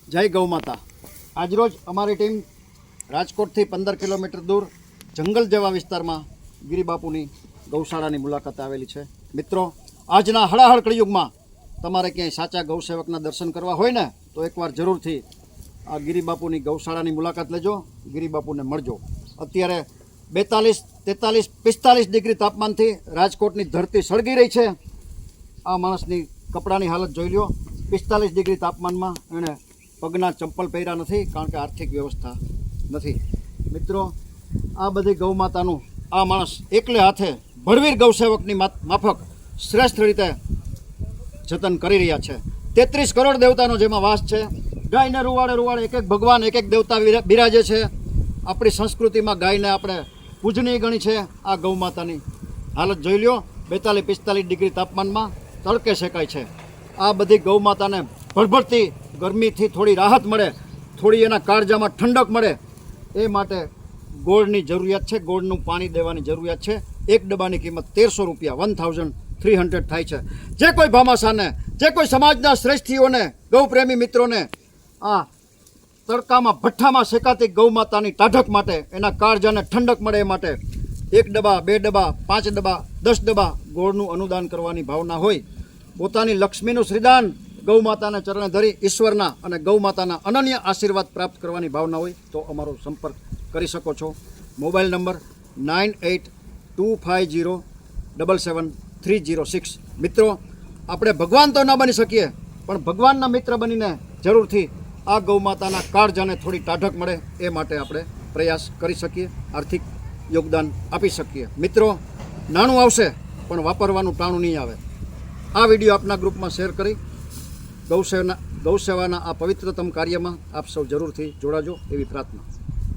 જય ગૌ માતા। આજરોજ અમારી ટીમ રાજકોટથી 15 કિલોમીટર દૂર જંગલ જેવા વિસ્તારમાં ગિરિબાપુની ગૌશાળાની મુલાકાતે આવેલી છે। મિત્રો, આજના હળાહળ કળિયુગમાં તમારે ક્યાંય સાચા ગૌસેવકના દર્શન કરવા હોય ને તો એકવાર જરૂરથી આ ગિરિબાપુની ગૌશાળાની મુલાકાત લેજો, ગિરિબાપુને મળજો। અત્યારે 42, 43, 45 ડિગ્રી તાપમાનથી રાજકોટની ધરતી સળગી રહી છે। આ માણસની કપડાની હાલત જોઈ લો। 45 ડિગ્રી તાપમાનમાં એણે પગના ચંપલ પહેર્યા નથી, કારણ કે આર્થિક વ્યવસ્થા નથી। મિત્રો, આ બધી ગૌ માતાનું આ માણસ એકલે હાથે ભડવીર ગૌસેવકની માફક શ્રેષ્ઠ રીતે જતન કરી રહ્યા છે। 33 કરોડ દેવતાનો જેમાં વાસ છે। ગાયને રૂવાડે રૂવાડે એક એક ભગવાન, એક એક દેવતા બિરાજે છે। આપણી સંસ્કૃતિમાં ગાયને આપણે પૂજનીય ગણી છે। આ ગૌ માતાની હાલત જોઈ લો। 42-45 ડિગ્રી તાપમાનમાં તડકે શેકાય છે। આ બધી ગૌ માતાને ભડભડતી ગરમીથી થોડી રાહત મળે, થોડી એના કાળજામાં ઠંડક મળે, એ માટે ગોળની જરૂરિયાત છે। ગોળનું પાણી દેવાની જરૂરિયાત છે। એક ડબ્બાની કિંમત 1300 રૂપિયા, 1300 થાય છે। જે કોઈ ભામાશાને, જે કોઈ સમાજના શ્રેષ્ઠીઓને, ગૌપ્રેમી મિત્રોને આ તડકામાં ભઠ્ઠામાં શેકાતી ગૌ માતાની ટાઢક માટે, એના કાળજાને ઠંડક મળે એ માટે 1 ડબ્બા, 2 ડબ્બા, 5 ડબ્બા, 10 ડબ્બા ગોળનું અનુદાન કરવાની ભાવના હોય, પોતાની લક્ષ્મીનું શ્રીદાન ગૌ માતાના ચરણે ધરી ઈશ્વરના અને ગૌ માતાના અનન્ય આશીર્વાદ પ્રાપ્ત કરવાની ભાવના હોય તો અમારો સંપર્ક કરી શકો છો। Mobile number 9825077306। મિત્રો, આપણે ભગવાન તો ન બની શકીએ, પણ ભગવાનના મિત્ર બનીને જરૂરથી આ ગૌ માતાના કાળજાને થોડી ટાઢક મળે એ માટે આપણે પ્રયાસ કરી શકીએ, આર્થિક યોગદાન આપી શકીએ। મિત્રો, નાણું આવશે પણ વાપરવાનું ટાણું નહીં આવે। આ વિડીયો આપના ગ્રુપમાં શેર કરી ગૌસેવાના આ પવિત્રતમ કાર્યમાં આપ સૌ જરૂરથી જોડાજો એવી પ્રાર્થના।